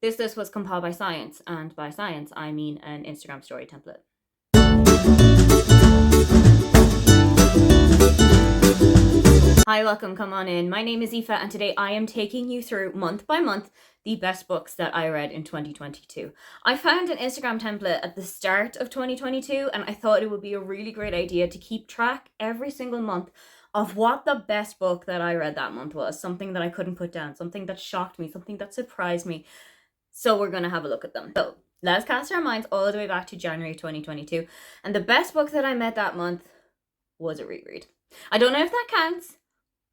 This list was compiled by science, and by science I mean an Instagram story template. Hi, welcome, come on in. My name is Aoife, and today I am taking you through month by month the best books that I read in 2022. I found an Instagram template at the start of 2022, and I thought it would be a really great idea to keep track every single month of what the best book that I read that month was. Something that I couldn't put down, something that shocked me, something that surprised me. So we're going to have a look at them. So let's cast our minds all the way back to January 2022. And the best book that I read that month was a reread. I don't know if that counts,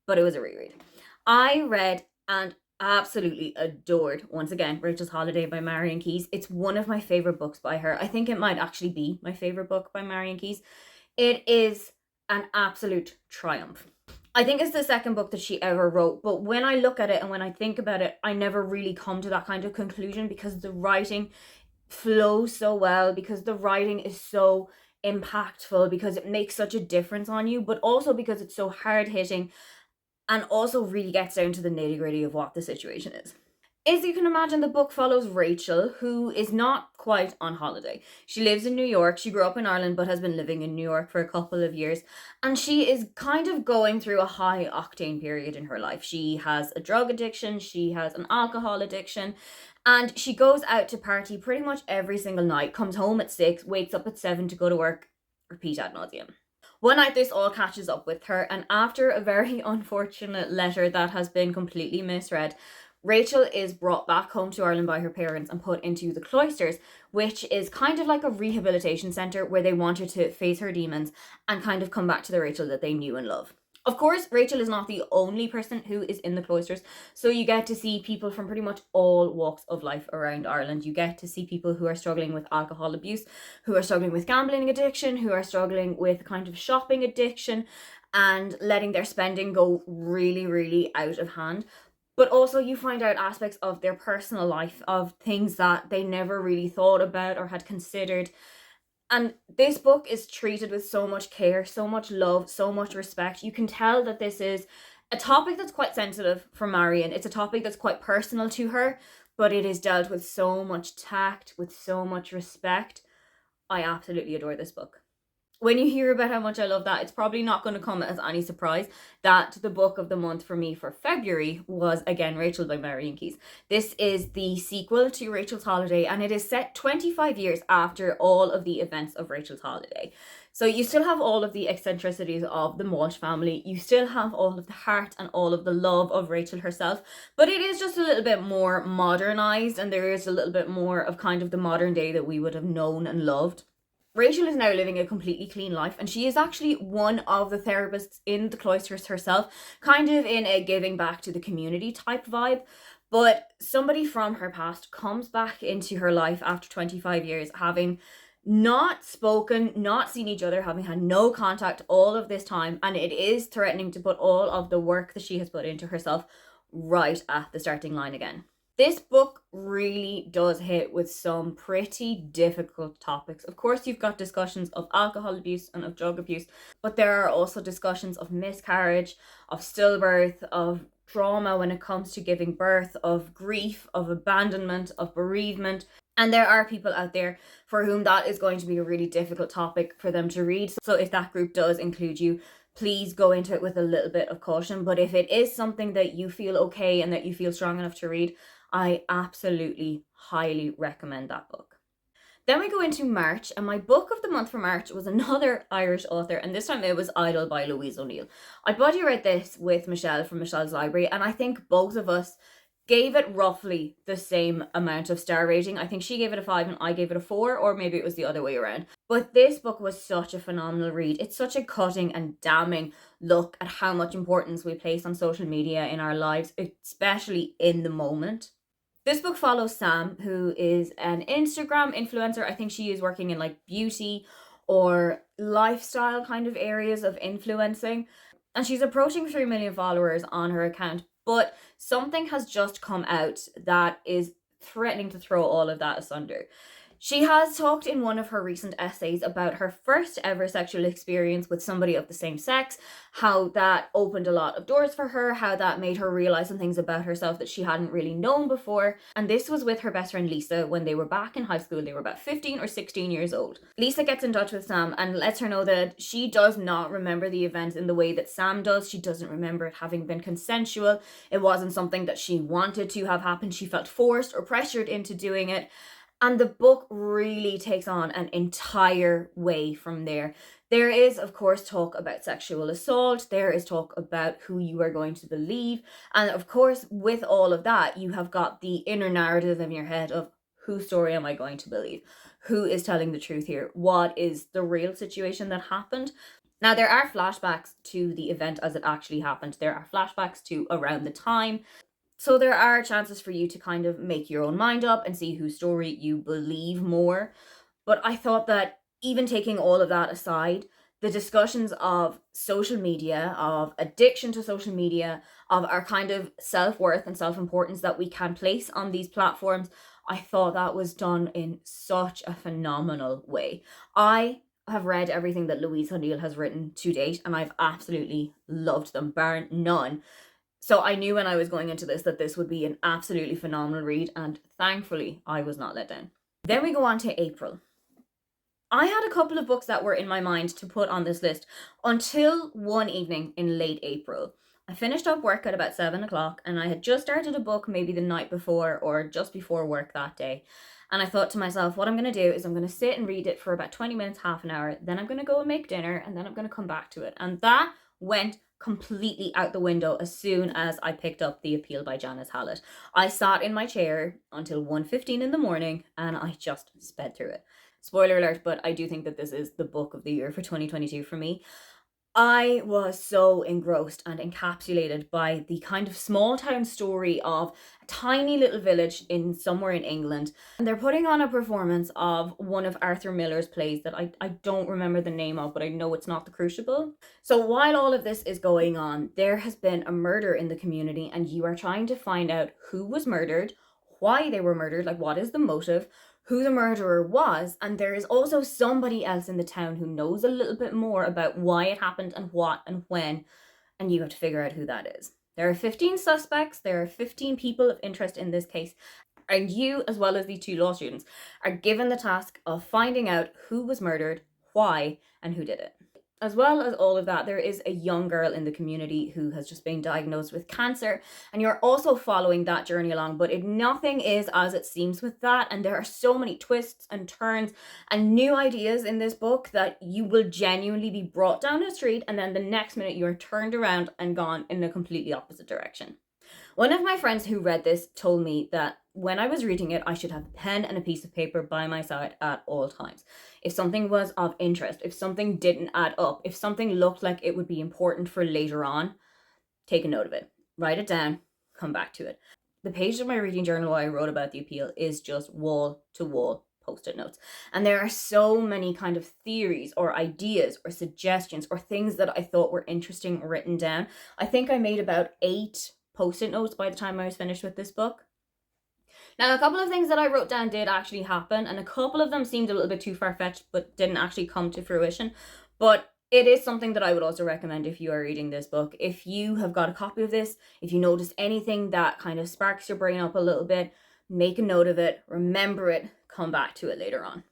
but it was a reread. I read and absolutely adored, once again, Rachel's Holiday by Marian Keyes. It's one of my favorite books by her. I think it might actually be my favorite book by Marian Keyes. It is an absolute triumph. I think it's the second book that she ever wrote, but when I look at it and when I think about it, I never really come to that kind of conclusion because the writing flows so well, because the writing is so impactful, because it makes such a difference on you, but also because it's so hard hitting and also really gets down to the nitty gritty of what the situation is. As you can imagine, the book follows Rachel, who is not quite on holiday. She lives in New York. She grew up in Ireland, but has been living in New York for a couple of years. And she is kind of going through a high octane period in her life. She has a drug addiction. She has an alcohol addiction. And she goes out to party pretty much every single night, comes home at 6, wakes up at 7 to go to work, repeat ad nauseum. One night this all catches up with her, and after a very unfortunate letter that has been completely misread, Rachel is brought back home to Ireland by her parents and put into the cloisters, which is kind of like a rehabilitation centre where they want her to face her demons and kind of come back to the Rachel that they knew and love. Of course, Rachel is not the only person who is in the cloisters, so you get to see people from pretty much all walks of life around Ireland. You get to see people who are struggling with alcohol abuse, who are struggling with gambling addiction, who are struggling with kind of shopping addiction and letting their spending go really, really out of hand. But also you find out aspects of their personal life, of things that they never really thought about or had considered. And this book is treated with so much care, so much love, so much respect. You can tell that this is a topic that's quite sensitive for Marian. It's a topic that's quite personal to her, but it is dealt with so much tact, with so much respect. I absolutely adore this book. When you hear about how much I love that, it's probably not going to come as any surprise that the book of the month for me for February was, again, Rachel by Marian Keyes. This is the sequel to Rachel's Holiday, and it is set 25 years after all of the events of Rachel's Holiday. So you still have all of the eccentricities of the Walsh family. You still have all of the heart and all of the love of Rachel herself, but it is just a little bit more modernized, and there is a little bit more of kind of the modern day that we would have known and loved. Rachel is now living a completely clean life, and she is actually one of the therapists in the cloisters herself, kind of in a giving back to the community type vibe. But somebody from her past comes back into her life after 25 years, having not spoken, not seen each other, having had no contact all of this time, and it is threatening to put all of the work that she has put into herself right at the starting line again. This book really does hit with some pretty difficult topics. Of course, you've got discussions of alcohol abuse and of drug abuse, but there are also discussions of miscarriage, of stillbirth, of trauma when it comes to giving birth, of grief, of abandonment, of bereavement. And there are people out there for whom that is going to be a really difficult topic for them to read. So if that group does include you, please go into it with a little bit of caution. But if it is something that you feel okay and that you feel strong enough to read, I absolutely highly recommend that book. Then we go into March, and my book of the month for March was another Irish author, and this time it was Idle by Louise O'Neill. I buddy read this with Michelle from Michelle's Library, and I think both of us gave it roughly the same amount of star rating. I think she gave it a 5 and I gave it a 4, or maybe it was the other way around. But this book was such a phenomenal read. It's such a cutting and damning look at how much importance we place on social media in our lives, especially in the moment. This book follows Sam, who is an Instagram influencer. I think she is working in like beauty or lifestyle kind of areas of influencing. And she's approaching 3 million followers on her account. But something has just come out that is threatening to throw all of that asunder. She has talked in one of her recent essays about her first ever sexual experience with somebody of the same sex, how that opened a lot of doors for her, how that made her realize some things about herself that she hadn't really known before. And this was with her best friend Lisa when they were back in high school. They were about 15 or 16 years old. Lisa gets in touch with Sam and lets her know that she does not remember the events in the way that Sam does. She doesn't remember it having been consensual. It wasn't something that she wanted to have happen. She felt forced or pressured into doing it. And the book really takes on an entire way from there. There is, of course, talk about sexual assault. There is talk about who you are going to believe. And of course, with all of that, you have got the inner narrative in your head of whose story am I going to believe? Who is telling the truth here? What is the real situation that happened? Now, there are flashbacks to the event as it actually happened. There are flashbacks to around the time. So there are chances for you to kind of make your own mind up and see whose story you believe more. But I thought that even taking all of that aside, the discussions of social media, of addiction to social media, of our kind of self-worth and self-importance that we can place on these platforms, I thought that was done in such a phenomenal way. I have read everything that Louise O'Neill has written to date, and I've absolutely loved them, bar none. So I knew when I was going into this that this would be an absolutely phenomenal read, and thankfully I was not let down. Then we go on to April. I had a couple of books that were in my mind to put on this list until one evening in late April. I finished up work at about 7 o'clock and I had just started a book maybe the night before or just before work that day. And I thought to myself, what I'm going to do is I'm going to sit and read it for about 20 minutes, half an hour. Then I'm going to go and make dinner and then I'm going to come back to it. And that went completely out the window as soon as I picked up The Appeal by Janice Hallett. I sat in my chair until 1:15 in the morning and I just sped through it. Spoiler alert, but I do think that this is the book of the year for 2022 for me. I was so engrossed and encapsulated by the kind of small town story of a tiny little village in somewhere in England. And they're putting on a performance of one of Arthur Miller's plays that I don't remember the name of, but I know it's not The Crucible. So while all of this is going on, there has been a murder in the community and you are trying to find out who was murdered, why they were murdered, like what is the motive, who the murderer was, and there is also somebody else in the town who knows a little bit more about why it happened and what and when, and you have to figure out who that is. There are 15 suspects, there are 15 people of interest in this case, and you, as well as the two law students, are given the task of finding out who was murdered, why, and who did it. As well as all of that, there is a young girl in the community who has just been diagnosed with cancer, and you're also following that journey along, but nothing is as it seems with that, and there are so many twists and turns and new ideas in this book that you will genuinely be brought down a street, and then the next minute you're turned around and gone in a completely opposite direction. One of my friends who read this told me that when I was reading it, I should have a pen and a piece of paper by my side at all times. If something was of interest, if something didn't add up, if something looked like it would be important for later on, take a note of it, write it down, come back to it. The page of my reading journal I wrote about The Appeal is just wall to wall post-it notes. And there are so many kind of theories or ideas or suggestions or things that I thought were interesting written down. I think I made about 8 post-it notes by the time I was finished with this book. Now, a couple of things that I wrote down did actually happen, and a couple of them seemed a little bit too far-fetched, but didn't actually come to fruition. But it is something that I would also recommend if you are reading this book. If you have got a copy of this, if you notice anything that kind of sparks your brain up a little bit, make a note of it, remember it, come back to it later on.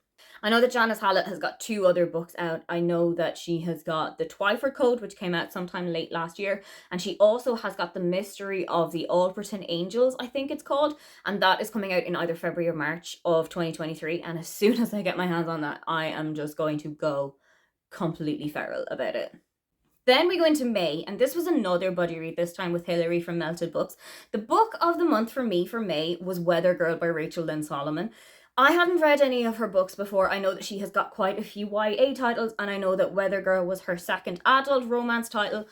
I know that Janice Hallett has got 2 other books out. I know that she has got The Twyford Code, which came out sometime late last year, and she also has got The Mystery of the Alderton Angels, I think it's called, and that is coming out in either February or March of 2023, and as soon as I get my hands on that, I am just going to go completely feral about it. Then we go into May, and this was another buddy read, this time with Hilary from Melted Books. The book of the month for me for May was Weather Girl by Rachel Lynn Solomon. I hadn't read any of her books before. I know that she has got quite a few YA titles, and I know that Weather Girl was her second adult romance title,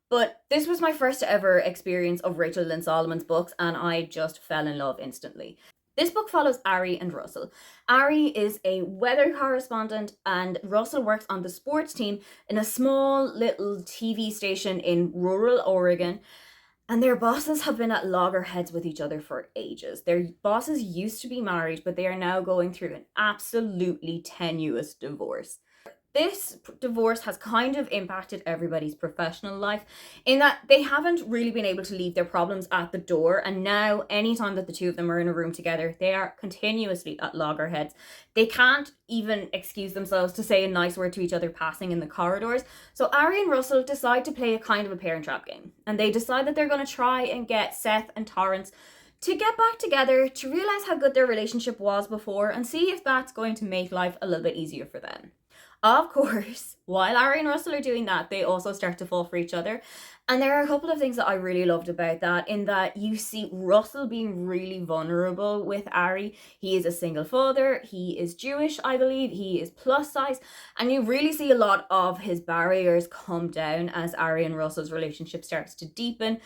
but this was my first ever experience of Rachel Lynn Solomon's books, and I just fell in love instantly. This book follows Ari and Russell. Ari is a weather correspondent and Russell works on the sports team in a small little TV station in rural Oregon. And their bosses have been at loggerheads with each other for ages. Their bosses used to be married, but they are now going through an absolutely tenuous divorce. This divorce has kind of impacted everybody's professional life in that they haven't really been able to leave their problems at the door. And now, anytime that the two of them are in a room together, they are continuously at loggerheads. They can't even excuse themselves to say a nice word to each other passing in the corridors. So Ari and Russell decide to play a kind of a parent trap game. And they decide that they're going to try and get Seth and Torrance to get back together, to realize how good their relationship was before, and see if that's going to make life a little bit easier for them. Of course, while Ari and Russell are doing that, they also start to fall for each other. And there are a couple of things that I really loved about that, in that you see Russell being really vulnerable with Ari. He is a single father, he is Jewish, I believe, he is plus size, and you really see a lot of his barriers come down as Ari and Russell's relationship starts to deepen.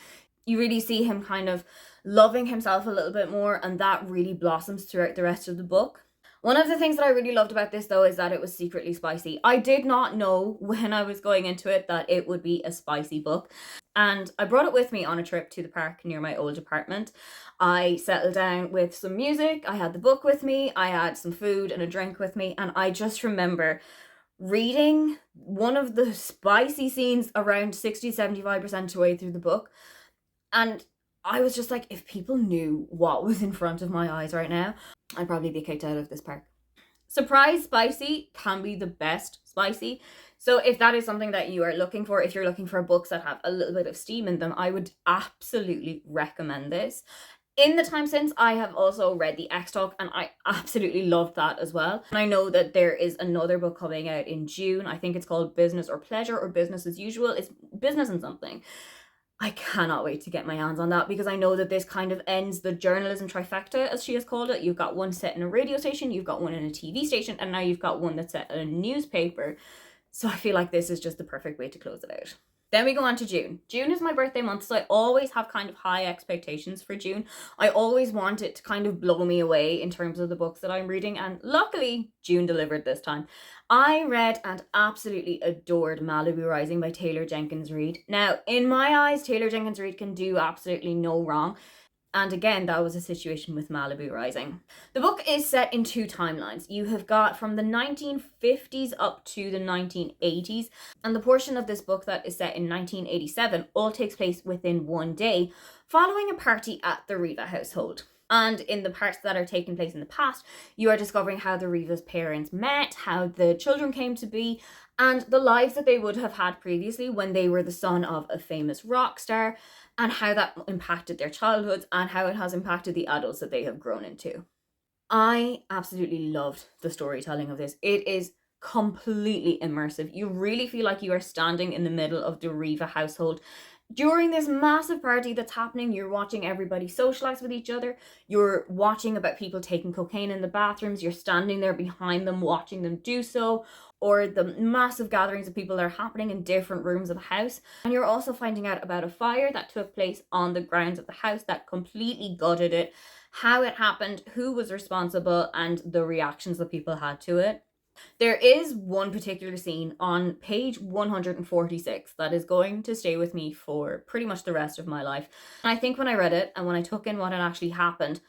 You really see him kind of loving himself a little bit more, and that really blossoms throughout the rest of the book. One of the things that I really loved about this, though, is that it was secretly spicy. I did not know when I was going into it that it would be a spicy book. And I brought it with me on a trip to the park near my old apartment. I settled down with some music, I had the book with me, I had some food and a drink with me, and I just remember reading one of the spicy scenes around 60-75% of the way through the book. And I was just like, if people knew what was in front of my eyes right now, I'd probably be kicked out of this park. Surprise spicy can be the best spicy. So if that is something that you are looking for, if you're looking for books that have a little bit of steam in them, I would absolutely recommend this. In the time since, I have also read The X-Talk, and I absolutely loved that as well. And I know that there is another book coming out in June. I think it's called Business or Pleasure, or Business as Usual. It's business and something. I cannot wait to get my hands on that, because I know that this kind of ends the journalism trifecta, as she has called it. You've got one set in a radio station, you've got one in a TV station, and now you've got one that's set in a newspaper. So I feel like this is just the perfect way to close it out. Then we go on to June. June is my birthday month, so I always have kind of high expectations for June. I always want it to kind of blow me away in terms of the books that I'm reading, and luckily June delivered this time. I read and absolutely adored Malibu Rising by Taylor Jenkins Reid. Now, in my eyes, Taylor Jenkins Reid can do absolutely no wrong. And again, that was a situation with Malibu Rising. The book is set in two timelines. You have got from the 1950s up to the 1980s. And the portion of this book that is set in 1987 all takes place within one day, following a party at the Riva household. And in the parts that are taking place in the past, you are discovering how the Riva's parents met, how the children came to be, and the lives that they would have had previously when they were the son of a famous rock star, and how that impacted their childhoods and how it has impacted the adults that they have grown into. I absolutely loved the storytelling of this. It is completely immersive. You really feel like you are standing in the middle of the Riva household. During this massive party that's happening, you're watching everybody socialize with each other. You're watching about people taking cocaine in the bathrooms. You're standing there behind them, watching them do so, or the massive gatherings of people that are happening in different rooms of the house. And you're also finding out about a fire that took place on the grounds of the house that completely gutted it, how it happened, who was responsible, and the reactions that people had to it. There is one particular scene on page 146 that is going to stay with me for pretty much the rest of my life. And I think when I read it and when I took in what had actually happened,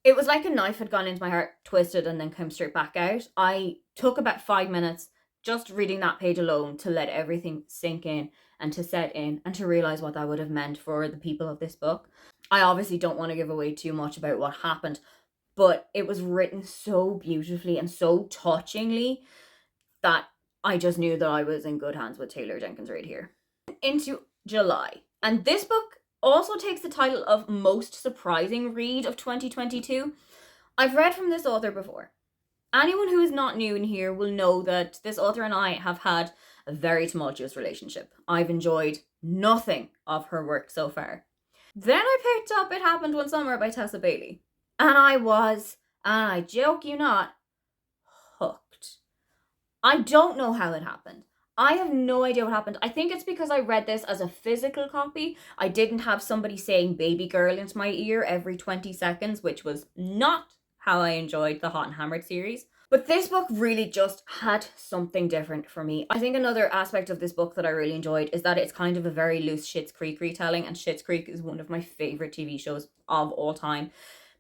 it was like a knife had gone into my heart, twisted, and then come straight back out. I took about 5 minutes just reading that page alone to let everything sink in and to set in and to realize what that would have meant for the people of this book. I obviously don't want to give away too much about what happened, but it was written so beautifully and so touchingly that I just knew that I was in good hands with Taylor Jenkins Reid here. Into July. And this book also takes the title of Most Surprising Read of 2022. I've read from this author before. Anyone who is not new in here will know that this author and I have had a very tumultuous relationship. I've enjoyed nothing of her work so far. Then I picked up It Happened One Summer by Tessa Bailey. And I was, and I joke you not, hooked. I don't know how it happened. I have no idea what happened. I think it's because I read this as a physical copy. I didn't have somebody saying baby girl into my ear every 20 seconds, which was not how I enjoyed the Hot and Hammered series. But this book really just had something different for me. I think another aspect of this book that I really enjoyed is that it's kind of a very loose Schitt's Creek retelling, and Schitt's Creek is one of my favorite TV shows of all time.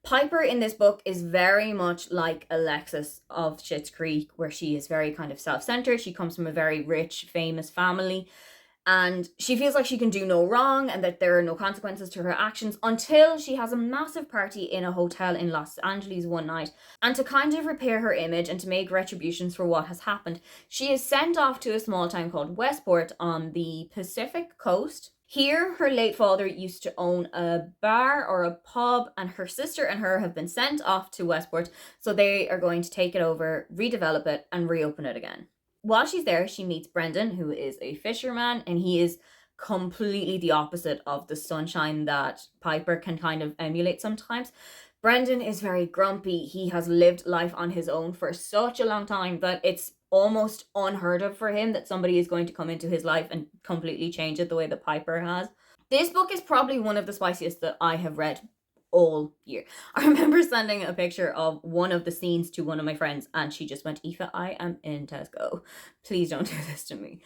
Piper in this book is very much like Alexis of Schitt's Creek, where she is very kind of self-centered. She comes from a very rich, famous family, and she feels like she can do no wrong and that there are no consequences to her actions until she has a massive party in a hotel in Los Angeles one night. And to kind of repair her image and to make retributions for what has happened, she is sent off to a small town called Westport on the Pacific coast. Here, her late father used to own a bar or a pub, and her sister and her have been sent off to Westport, so they are going to take it over, redevelop it, and reopen it again. While she's there, she meets Brendan, who is a fisherman, and he is completely the opposite of the sunshine that Piper can kind of emulate sometimes. Brendan is very grumpy. He has lived life on his own for such a long time that it's almost unheard of for him that somebody is going to come into his life and completely change it the way that Piper has. This book is probably one of the spiciest that I have read all year. I remember sending a picture of one of the scenes to one of my friends, and she just went, "Aoife, I am in Tesco. Please don't do this to me."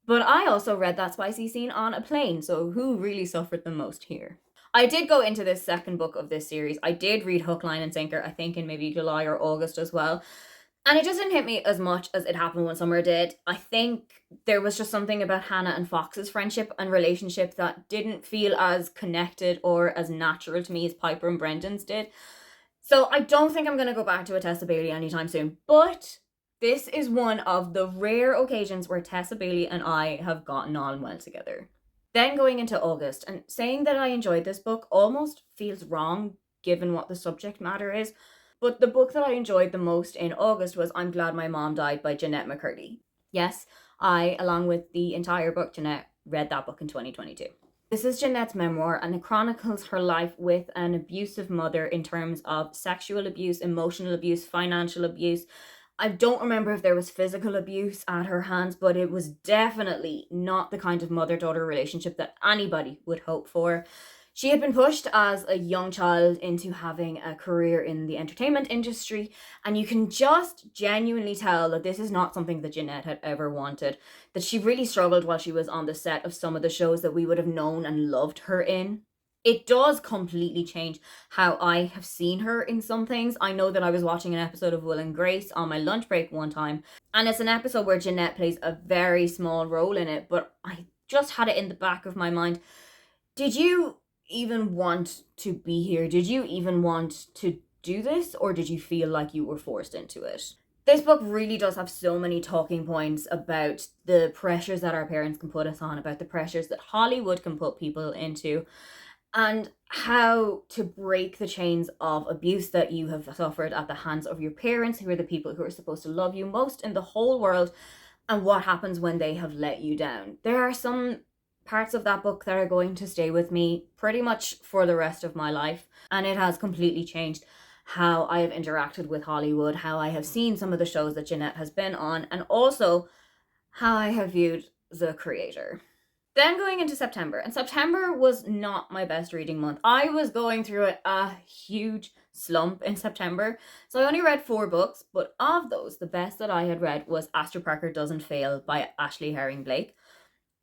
But I also read that spicy scene on a plane, so who really suffered the most here? I did go into this second book of this series. I did read Hook, Line, and Sinker, I think in maybe July or August as well. And it just didn't hit me as much as It Happened One Summer did. I think there was just something about Hannah and Fox's friendship and relationship that didn't feel as connected or as natural to me as Piper and Brendan's did. So I don't think I'm going to go back to a Tessa Bailey anytime soon. But this is one of the rare occasions where Tessa Bailey and I have gotten on well together. Then going into August, and saying that I enjoyed this book almost feels wrong given what the subject matter is. But the book that I enjoyed the most in August was I'm Glad My Mom Died by Jeanette McCurdy. Yes, I, along with the entire book, Jeanette, read that book in 2022. This is Jeanette's memoir, and it chronicles her life with an abusive mother in terms of sexual abuse, emotional abuse, financial abuse. I don't remember if there was physical abuse at her hands, but it was definitely not the kind of mother-daughter relationship that anybody would hope for. She had been pushed as a young child into having a career in the entertainment industry, and you can just genuinely tell that this is not something that Jeanette had ever wanted, that she really struggled while she was on the set of some of the shows that we would have known and loved her in. It does completely change how I have seen her in some things. I know that I was watching an episode of Will and Grace on my lunch break one time, and it's an episode where Jeanette plays a very small role in it, but I just had it in the back of my mind. Did you even want to be here? Did you even want to do this, or did you feel like you were forced into it? This book really does have so many talking points about the pressures that our parents can put us on, about the pressures that Hollywood can put people into, and how to break the chains of abuse that you have suffered at the hands of your parents, who are the people who are supposed to love you most in the whole world, and what happens when they have let you down. There are some parts of that book that are going to stay with me pretty much for the rest of my life, and it has completely changed how I have interacted with Hollywood, how I have seen some of the shows that Jeanette has been on, and also how I have viewed the creator. Then going into September, and September was not my best reading month. I was going through a huge slump in September, so I only read 4 books, but of those, the best that I had read was Astor Parker Doesn't Fail by Ashley Herring Blake.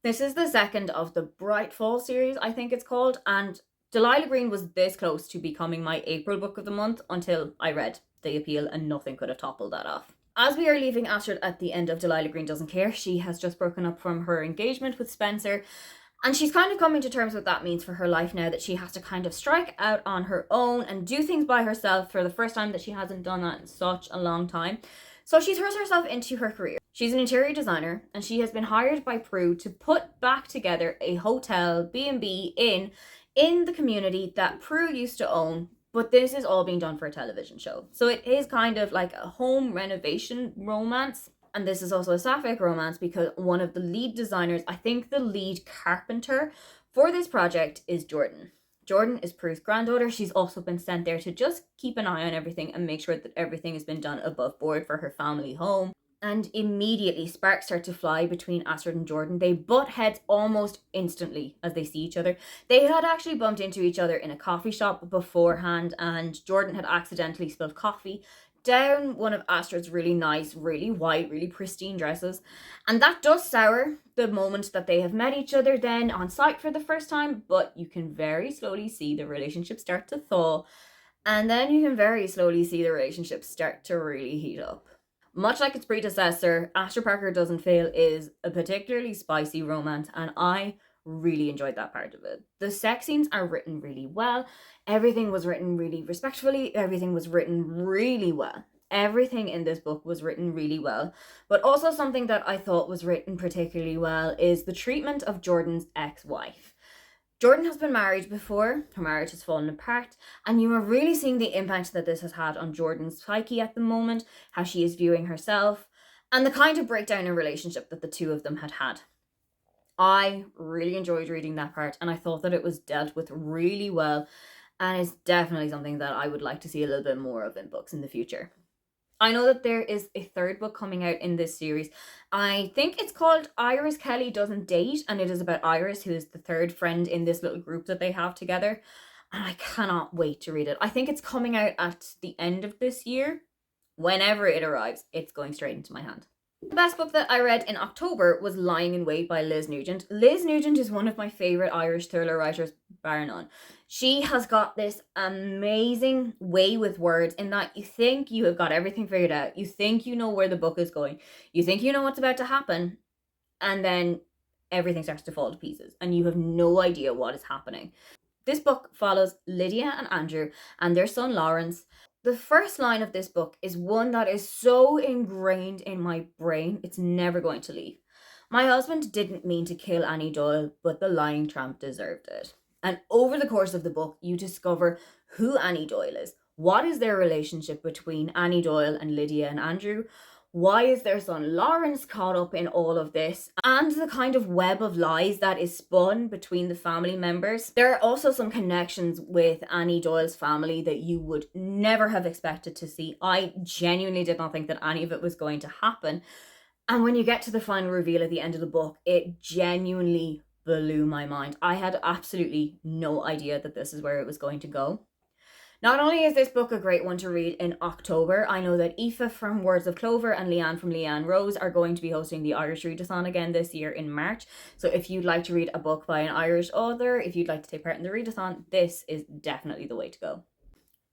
This is the second of the Bright Fall series, I think it's called, and Delilah Green was this close to becoming my April book of the month until I read The Appeal, and nothing could have toppled that off. As we are leaving Astrid at the end of Delilah Green Doesn't Care, she has just broken up from her engagement with Spencer, and she's kind of coming to terms with what that means for her life now, that she has to kind of strike out on her own and do things by herself for the first time, that she hasn't done that in such a long time. So she throws herself into her career. She's an interior designer, and she has been hired by Prue to put back together a hotel, B&B, in the community that Prue used to own, but this is all being done for a television show. So it is kind of like a home renovation romance, and this is also a sapphic romance because one of the lead designers, I think the lead carpenter for this project, is Jordan. Jordan is Prue's granddaughter. She's also been sent there to just keep an eye on everything and make sure that everything has been done above board for her family home. And immediately sparks start to fly between Astrid and Jordan. They butt heads almost instantly as they see each other. They had actually bumped into each other in a coffee shop beforehand, and Jordan had accidentally spilled coffee down one of Astrid's really nice, really white, really pristine dresses. And that does sour the moment that they have met each other then on site for the first time, but you can very slowly see the relationship start to thaw. And then you can very slowly see the relationship start to really heat up. Much like its predecessor, Asher Parker Doesn't Fail is a particularly spicy romance, and I really enjoyed that part of it. The sex scenes are written really well, everything was written really respectfully, everything was written really well. Everything in this book was written really well. But also, something that I thought was written particularly well is the treatment of Jordan's ex wife. Jordan has been married before, her marriage has fallen apart, and you are really seeing the impact that this has had on Jordan's psyche at the moment, how she is viewing herself, and the kind of breakdown in relationship that the two of them had had. I really enjoyed reading that part, and I thought that it was dealt with really well, and it's definitely something that I would like to see a little bit more of in books in the future. I know that there is a third book coming out in this series. I think it's called Iris Kelly Doesn't Date, and it is about Iris, who is the third friend in this little group that they have together. And I cannot wait to read it. I think it's coming out at the end of this year. Whenever it arrives, it's going straight into my hand. The best book that I read in October was Lying in Wait by Liz Nugent. Liz Nugent is one of my favourite Irish thriller writers, bar none. She has got this amazing way with words in that you think you have got everything figured out. You think you know where the book is going. You think you know what's about to happen. And then everything starts to fall to pieces and you have no idea what is happening. This book follows Lydia and Andrew and their son Lawrence. The first line of this book is one that is so ingrained in my brain, it's never going to leave. My husband didn't mean to kill Annie Doyle, but the lying tramp deserved it. And over the course of the book, you discover who Annie Doyle is. What is their relationship between Annie Doyle and Lydia and Andrew? Why is their son Lawrence caught up in all of this? And the kind of web of lies that is spun between the family members. There are also some connections with Annie Doyle's family that you would never have expected to see. I genuinely did not think that any of it was going to happen. And when you get to the final reveal at the end of the book, it genuinely blew my mind. I had absolutely no idea that this is where it was going to go. Not only is this book a great one to read in October, I know that Aoife from Words of Clover and Leanne from Leanne Rose are going to be hosting the Irish Readathon again this year in March. So if you'd like to read a book by an Irish author, if you'd like to take part in the Readathon, this is definitely the way to go.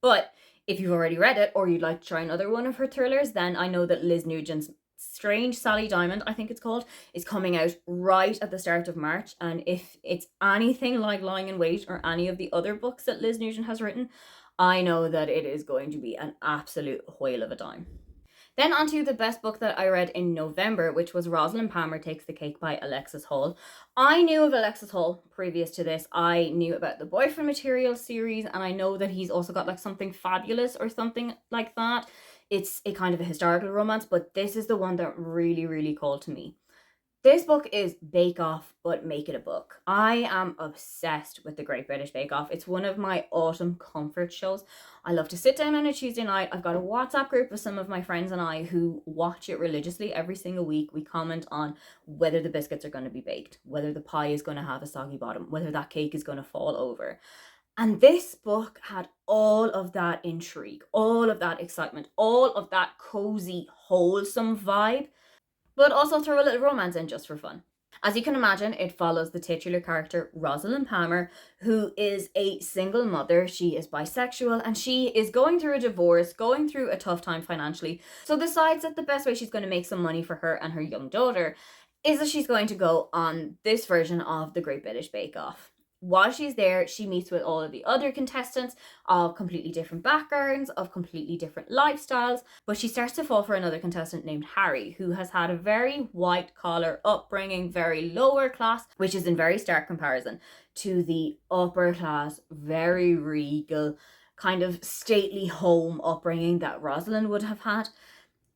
But if you've already read it or you'd like to try another one of her thrillers, then I know that Liz Nugent's Strange Sally Diamond, I think it's called, is coming out right at the start of March. And if it's anything like Lying in Wait or any of the other books that Liz Nugent has written, I know that it is going to be an absolute whale of a time. Then onto the best book that I read in November, which was Rosalind Palmer Takes the Cake by Alexis Hall. I knew of Alexis Hall previous to this. I knew about the Boyfriend Material series, and I know that he's also got like Something Fabulous or something like that. It's a kind of a historical romance, but this is the one that really, really called to me. This book is Bake Off, but make it a book. I am obsessed with the Great British Bake Off. It's one of my autumn comfort shows. I love to sit down on a Tuesday night. I've got a WhatsApp group with some of my friends and I who watch it religiously every single week. We comment on whether the biscuits are going to be baked, whether the pie is going to have a soggy bottom, whether that cake is going to fall over. And this book had all of that intrigue, all of that excitement, all of that cozy, wholesome vibe, but also throw a little romance in just for fun. As you can imagine, it follows the titular character, Rosalind Palmer, who is a single mother. She is bisexual and she is going through a divorce, going through a tough time financially. So decides that the best way she's going to make some money for her and her young daughter is that she's going to go on this version of the Great British Bake Off. While she's there, she meets with all of the other contestants of completely different backgrounds, of completely different lifestyles, but she starts to fall for another contestant named Harry, who has had a very white-collar upbringing, very lower class, which is in very stark comparison to the upper class, very regal, kind of stately home upbringing that Rosalind would have had.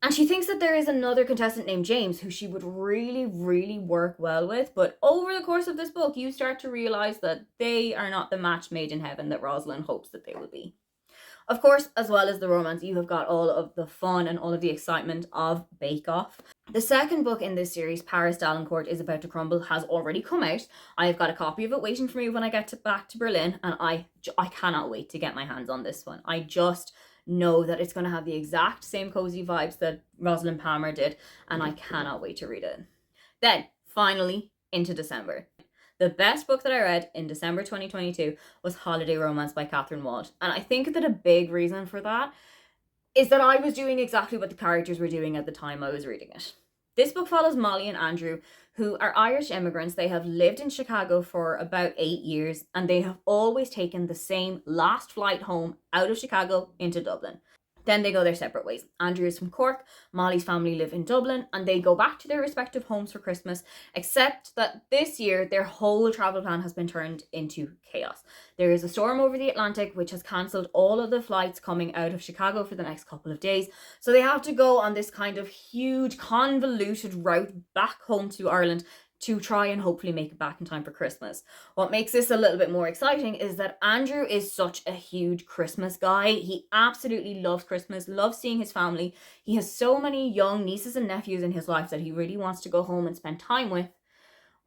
And she thinks that there is another contestant named James who she would really, really work well with. But over the course of this book, you start to realise that they are not the match made in heaven that Rosalind hopes that they will be. Of course, as well as the romance, you have got all of the fun and all of the excitement of Bake Off. The second book in this series, Paris Dalencourt is About to Crumble, has already come out. I have got a copy of it waiting for me when I get back to Berlin, and I cannot wait to get my hands on this one. I just know that it's going to have the exact same cozy vibes that Rosalind Palmer did, and I cannot wait to read it. Then, finally, into December. The best book that I read in December 2022 was Holiday Romance by Catherine Wald. And I think that a big reason for that is that I was doing exactly what the characters were doing at the time I was reading it. This book follows Molly and Andrew, who are Irish immigrants. They have lived in Chicago for about 8 years, and they have always taken the same last flight home out of Chicago into Dublin. Then they go their separate ways. Andrew is from Cork, Molly's family live in Dublin, and they go back to their respective homes for Christmas, except that this year their whole travel plan has been turned into chaos. There is a storm over the Atlantic which has cancelled all of the flights coming out of Chicago for the next couple of days, so they have to go on this kind of huge convoluted route back home to Ireland to try and hopefully make it back in time for Christmas. What makes this a little bit more exciting is that Andrew is such a huge Christmas guy. He absolutely loves Christmas, loves seeing his family. He has so many young nieces and nephews in his life that he really wants to go home and spend time with.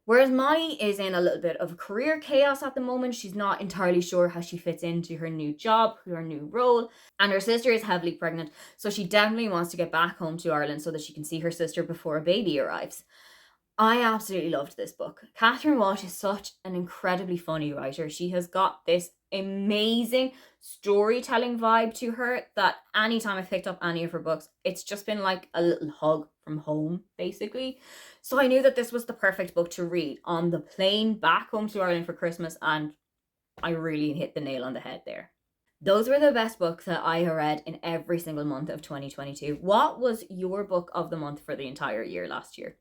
Whereas Molly is in a little bit of career chaos at the moment. She's not entirely sure how she fits into her new job, her new role, and her sister is heavily pregnant, so she definitely wants to get back home to Ireland so that she can see her sister before a baby arrives. I absolutely loved this book. Catherine Walsh is such an incredibly funny writer. She has got this amazing storytelling vibe to her that anytime I've picked up any of her books, it's just been like a little hug from home, basically. So I knew that this was the perfect book to read on the plane back home to Ireland for Christmas, and I really hit the nail on the head there. Those were the best books that I read in every single month of 2022. What was your book of the month for the entire year last year?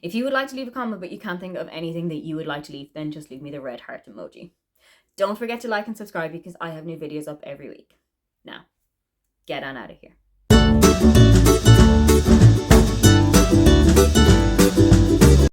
If you would like to leave a comment but you can't think of anything that you would like to leave, then just leave me the red heart emoji. Don't forget to like and subscribe because I have new videos up every week. Now, get on out of here.